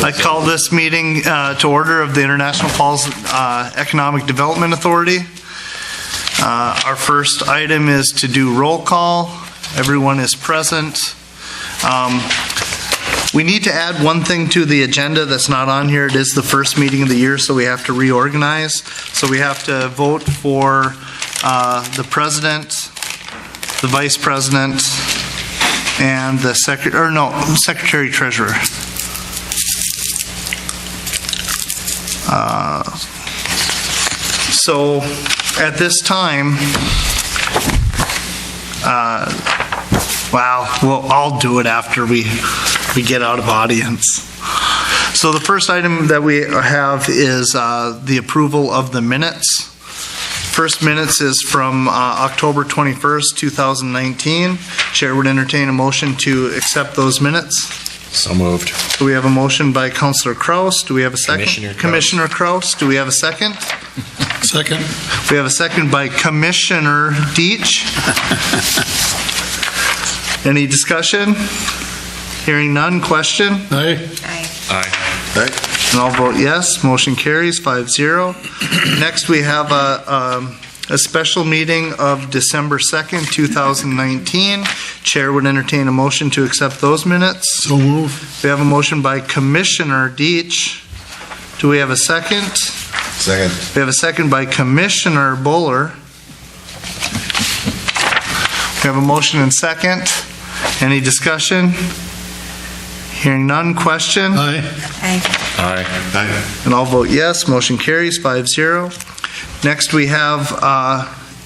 I call this meeting to order of the International Falls Economic Development Authority. Our first item is to do roll call. Everyone is present. We need to add one thing to the agenda that's not on here. It is the first meeting of the year, so we have to reorganize. So we have to vote for the president, the vice president, and the secretary treasurer. So at this time, I'll do it after we get out of audience. So the first item that we have is the approval of the minutes. First minutes is from October 21st, 2019. Chair would entertain a motion to accept those minutes. So moved. So we have a motion by Councilor Kraus. Do we have a second? Commissioner Kraus. Do we have a second? Second. We have a second by Commissioner Deitch. Any discussion? Hearing none. Question? Aye. Aye. And I'll vote yes. Motion carries 5-0. Next, we have a special meeting of December 2nd, 2019. Chair would entertain a motion to accept those minutes. So move. We have a motion by Commissioner Deitch. Do we have a second? Second. We have a second by Commissioner Buller. We have a motion and second. Any discussion? Hearing none. Question? Aye. Aye. Aye. And I'll vote yes. Motion carries 5-0. Next, we have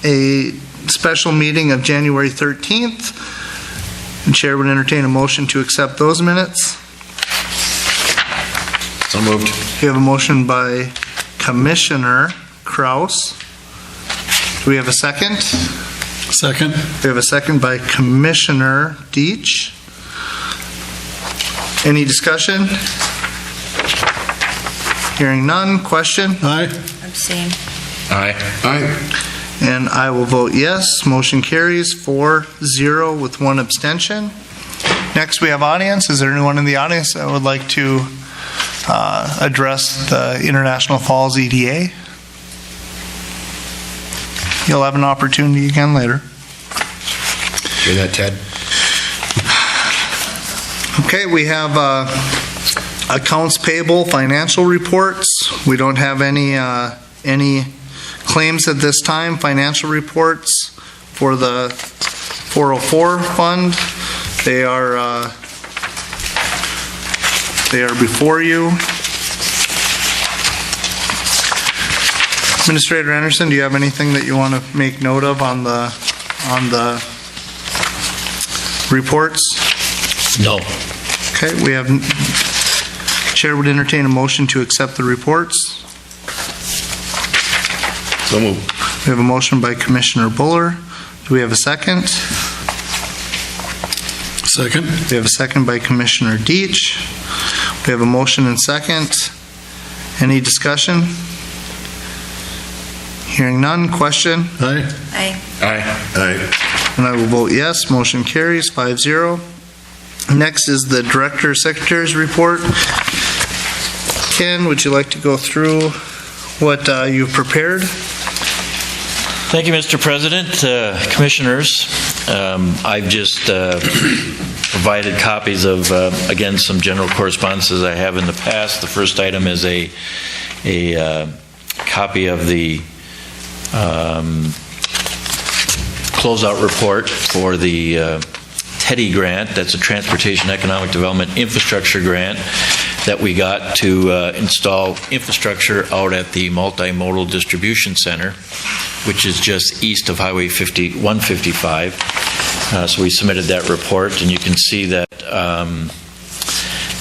a special meeting of January 13th. And Chair would entertain a motion to accept those minutes. So moved. We have a motion by Commissioner Kraus. Do we have a second? Second. We have a second by Commissioner Deitch. Any discussion? Hearing none. Question? Aye. Abstain. Aye. Aye. And I will vote yes. Motion carries 4-0 with one abstention. Next, we have audience. Is there anyone in the audience that would like to address the International Falls EDA? You'll have an opportunity again later. Hear that, Ted? Okay, we have accounts payable financial reports. We don't have any claims at this time. Financial reports for the 404 fund. They are before you. Administrator Anderson, do you have anything that you want to make note of on the reports? No. Okay, we have, Chair would entertain a motion to accept the reports. So moved. We have a motion by Commissioner Buller. Do we have a second? Second. We have a second by Commissioner Deitch. We have a motion and second. Any discussion? Hearing none. Question? Aye. Aye. Aye. Aye. And I will vote yes. Motion carries 5-0. Next is the Director Secretary's report. Ken, would you like to go through what you've prepared? Thank you, Mr. President. Commissioners, I've just provided copies of, again, some general correspondences I have in the past. The first item is a copy of the closeout report for the TEDI grant. That's a Transportation Economic Development Infrastructure grant that we got to install infrastructure out at the Multimodal Distribution Center, which is just east of Highway 155. So we submitted that report, and you can see that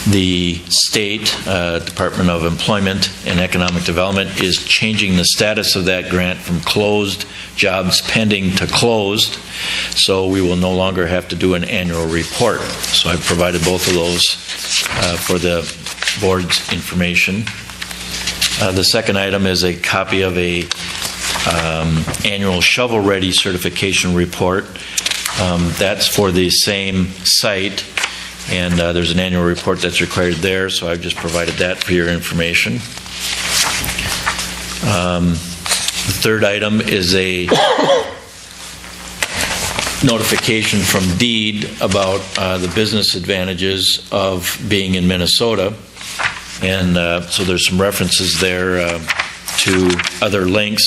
the state Department of Employment and Economic Development is changing the status of that grant from closed jobs pending to closed, so we will no longer have to do an annual report. So I've provided both of those for the board's information. The second item is a copy of a annual shovel-ready certification report. That's for the same site And there's an annual report that's required there, so I've just provided that for your information. The third item is a notification from DEED about the business advantages of being in Minnesota. And so there's some references there to other links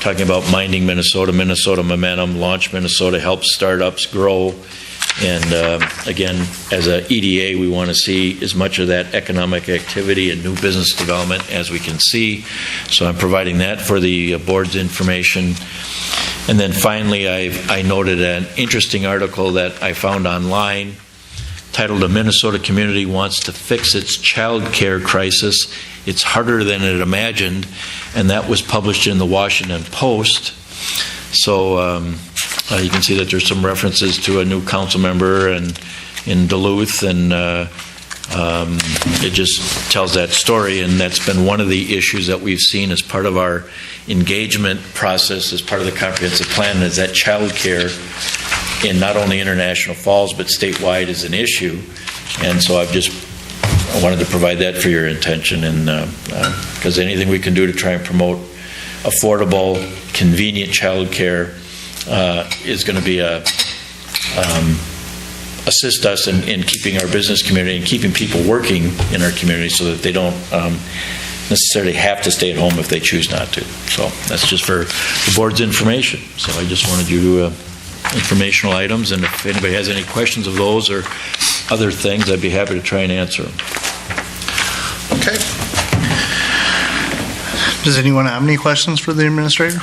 talking about Minding Minnesota, Minnesota Momentum, Launch Minnesota, help startups grow. And again, as a EDA, we want to see as much of that economic activity and new business development as we can see. So I'm providing that for the board's information. And then finally, I noted an interesting article that I found online titled "A Minnesota Community Wants to Fix Its Child Care Crisis. It's Harder Than It Imagined," and that was published in the Washington Post. So you can see that there's some references to a new council member in Duluth, and it just tells that story, and that's been one of the issues that we've seen as part of our engagement process, as part of the comprehensive plan, is that child care in not only International Falls but statewide is an issue. And so I wanted to provide that for your attention, and because anything we can do to try and promote affordable, convenient child care is going to be assist us in keeping our business community and keeping people working in our community so that they don't necessarily have to stay at home if they choose not to. So that's just for the board's information. So I just wanted you to informational items, and if anybody has any questions of those or other things, I'd be happy to try and answer them. Okay. Does anyone have any questions for the administrator?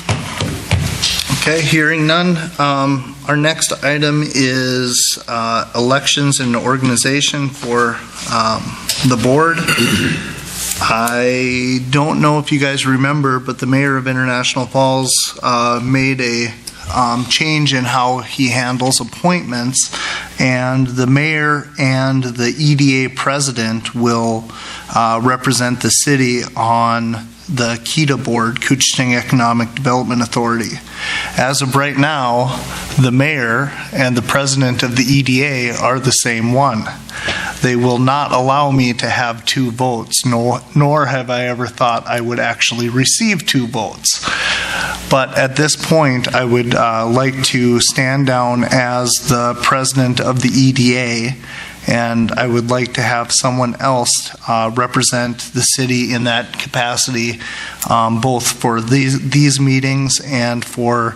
Okay, hearing none. Our next item is elections and organization for the board. I don't know if you guys remember, but the mayor of International Falls made a change in how he handles appointments, and the mayor and the EDA president will represent the city on the KEDA board, Kuchting Economic Development Authority. As of right now, the mayor and the president of the EDA are the same one. They will not allow me to have two votes, nor have I ever thought I would actually receive two votes. But at this point, I would like to stand down as the president of the EDA, and I would like to have someone else represent the city in that capacity, both for these meetings and for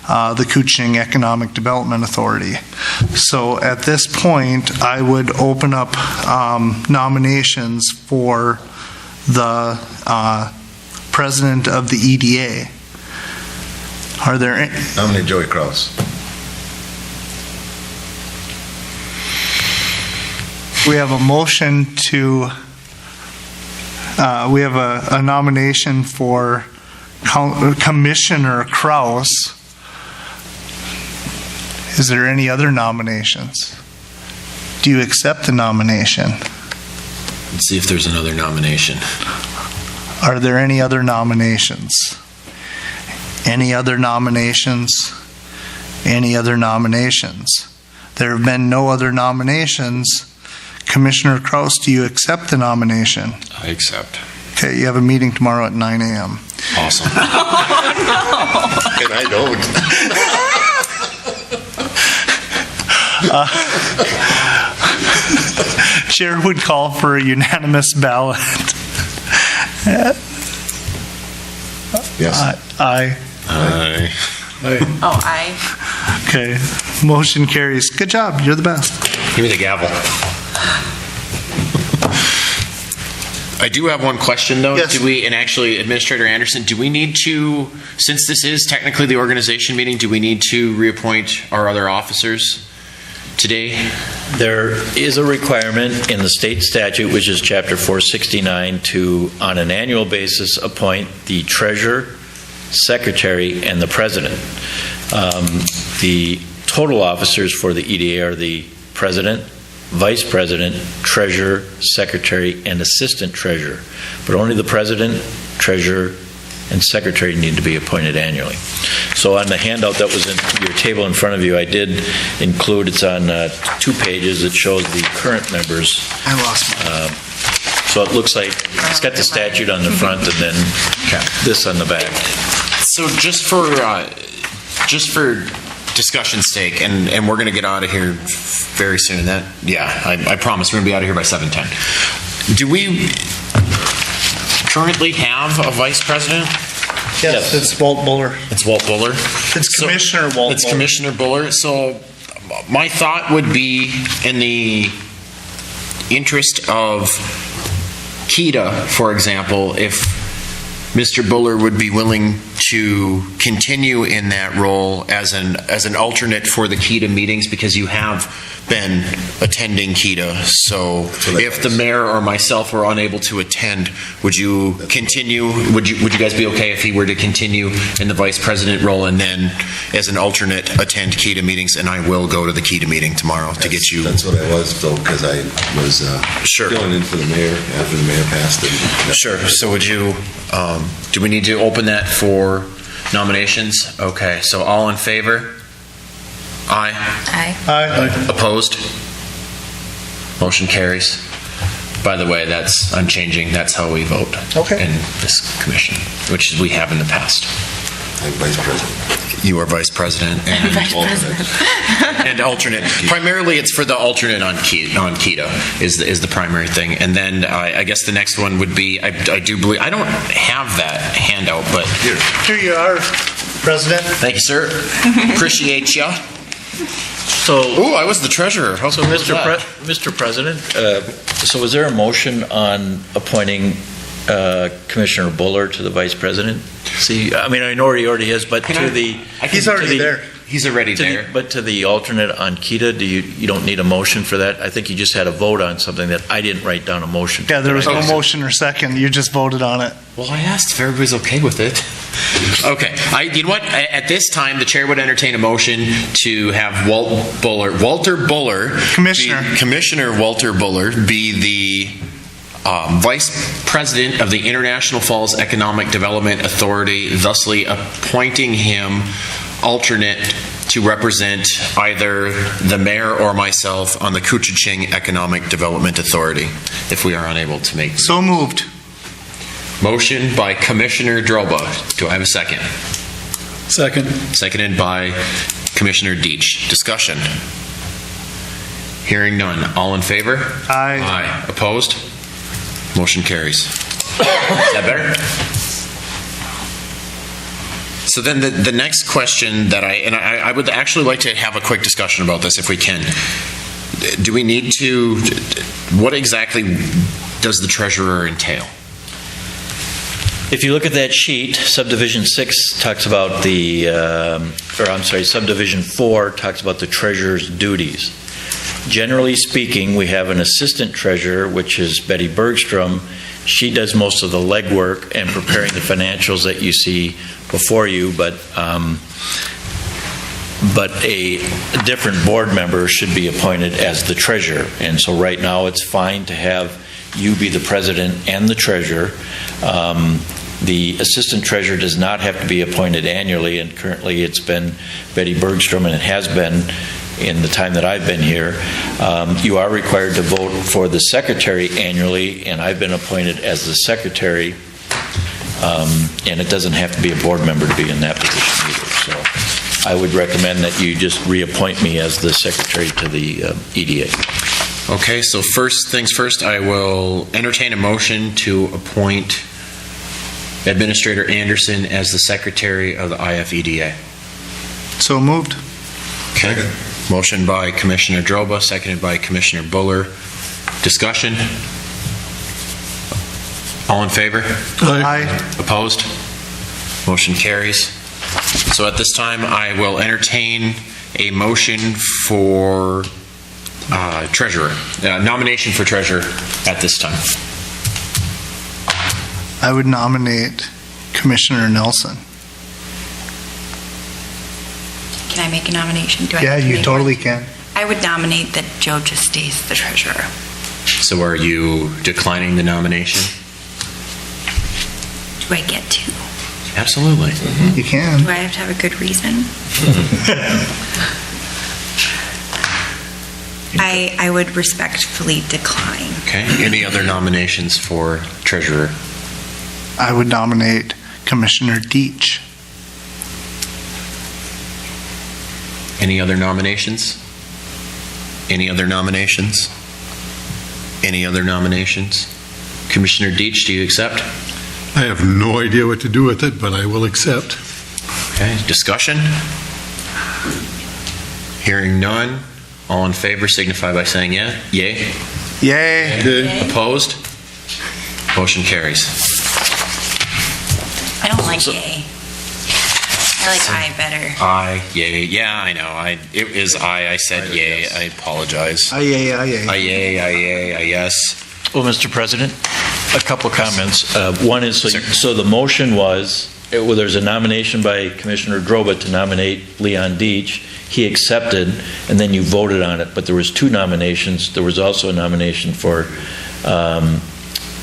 the Kuching Economic Development Authority. So at this point, I would open up nominations for the president of the EDA. Are there any? Nominate Joey Kraus. We have a motion to, we have a nomination for Commissioner Kraus. Is there any other nominations? Do you accept the nomination? Let's see if there's another nomination. Are there any other nominations? Any other nominations? Any other nominations? There have been no other nominations. Commissioner Kraus, do you accept the nomination? I accept. Okay, you have a meeting tomorrow at 9 a.m. Awesome. And I don't. Chair would call for a unanimous ballot. Yes. Aye. Aye. Oh, aye. Okay, motion carries. Good job, you're the best. Give me the gavel. I do have one question, though. Yes. Do we, and actually, Administrator Anderson, do we need to, since this is technically the organization meeting, do we need to reappoint our other officers today? There is a requirement in the state statute, which is Chapter 469, to, on an annual basis, appoint the treasurer, secretary, and the president. The total officers for the EDA are the president, vice president, treasurer, secretary, and assistant treasurer. But only the president, treasurer, and secretary need to be appointed annually. So on the handout that was in your table in front of you, I did include, it's on 2 pages, it shows the current members. I lost mine. So it looks like it's got the statute on the front and then this on the back. So just for discussion's sake, and we're going to get out of here very soon. I promise we're going to be out of here by 7:10. Do we currently have a vice president? Yes, it's Walt Buller. It's Walt Buller. It's Commissioner Walt It's Buller. Commissioner Buller. So my thought would be, in the interest of KEDA, for example, if Mr. Buller would be willing to continue in that role as an alternate for the KEDA meetings, because you have been attending KEDA. So if the mayor or myself were unable to attend, would you continue? Would you guys be okay if he were to continue in the vice president role and then as an alternate attend KEDA meetings? And I will go to the KEDA meeting tomorrow to get you. That's what I was, though, because I was filling in for the mayor after the mayor passed. Sure. So would you, do we need to open that for nominations? Okay. So all in favor? Aye. Aye. Opposed? Motion carries. By the way, I'm changing. That's how we vote Okay. in this commission, which we have in the past. I'm vice president. You are vice president and and alternate. Primarily, it's for the alternate on KEDA is the primary thing. And then I guess the next one would be, I do believe, I don't have that handout, but Here you are, President. thank you, sir. Appreciate ya. So, Ooh, I was the treasurer. How so cool was Mr. that? Mr. President, so was there a motion on appointing Commissioner Buller to the vice president? See, I mean, I know he already is, but He's already there. He's already there. But to the alternate on KEDA, you don't need a motion for that? I think you just had a vote on something that I didn't write down a motion. Yeah, there was no Okay. motion or second. You just voted on it. Well, I asked if everybody's okay with it. Okay. You know what? At this time, the chair would entertain a motion to have Walter Buller, Commissioner Walter Buller, be the Vice President of the International Falls Economic Development Authority, thusly appointing him alternate to represent either the mayor or myself on the Koochiching Economic Development Authority, if we are unable to make. So moved. Motion by Commissioner Droba. Do I have a second? Second. Seconded by Commissioner Deitch. Discussion. Hearing none. All in favor? Aye. Aye. Opposed? Motion carries. Is that better? So then the next question that I would actually like to have a quick discussion about this if we can. Do we need to, what exactly does the treasurer entail? If you look at that sheet, subdivision 6 talks about subdivision 4 talks about the treasurer's duties. Generally speaking, we have an assistant treasurer, which is Betty Bergstrom. She does most of the legwork and preparing the financials that you see before you, but a different board member should be appointed as the treasurer. And so right now, it's fine to have you be the president and the treasurer. The assistant treasurer does not have to be appointed annually, and currently it's been Betty Bergstrom, and it has been in the time that I've been here. You are required to vote for the secretary annually, and I've been appointed as the secretary, and it doesn't have to be a board member to be in that position either. So I would recommend that you just reappoint me as the secretary to the EDA. Okay, so first things first, I will entertain a motion to appoint Administrator Anderson as the secretary of the IFEDA. So moved. Okay. Motion by Commissioner Droba, seconded by Commissioner Buller. Discussion? All in favor? Aye. Opposed? Motion carries. So at this time, I will entertain a motion for treasurer, nomination for treasurer at this time. I would nominate Commissioner Nelson. Can I make a nomination? Do I Yeah, have to you make totally one? can. I would nominate that Joe just stays the treasurer. So are you declining the nomination? Do I get to? Absolutely. You can. Do I have to have a good reason? I would respectfully decline. Okay. Any other nominations for treasurer? I would nominate Commissioner Deitch. Any other nominations? Any other nominations? Any other nominations? Commissioner Deitch, do you accept? I have no idea what to do with it, but I will accept. Okay, discussion? Hearing none. All in favor signify by saying yeah. Yay. Yay. Opposed? Motion carries. I don't like yay. I like I better. Aye, yay. Yeah, I know. It is I said yay. I apologize. Aye. Aye, yay, aye, yay, aye, yes. Well, Mr. President, a couple comments. One is, Sir. so the motion was, there's a nomination by Commissioner Droba to nominate Leon Deitch. He accepted, and then you voted on it, but there was two nominations. There was also a nomination for,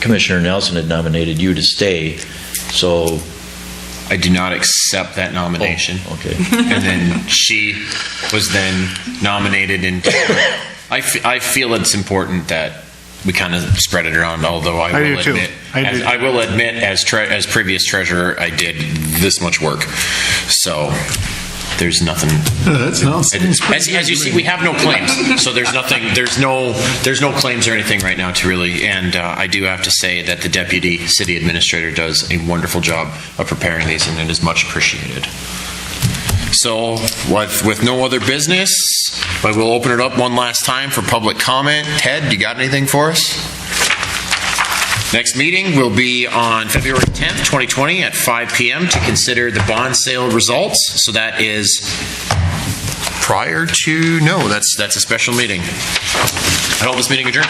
Commissioner Nelson had nominated you to stay, so. I do not accept that nomination. Oh, okay. And then she was then nominated, and I feel it's important that we kind of spread it around, although I do will too. admit, I do. I will admit as previous treasurer, I did this much work. So there's nothing. That sounds As you see, we have no claims, so there's nothing. There's no claims or anything right now to really. And I do have to say that the deputy city administrator does a wonderful job of preparing these, and it is much appreciated. So, with no other business, I will open it up one last time for public comment. Ted, you got anything for us? Next meeting will be on February 10th, 2020 at 5 p.m. to consider the bond sale results. So that is prior to, no, that's a special meeting. I hold this meeting adjourned.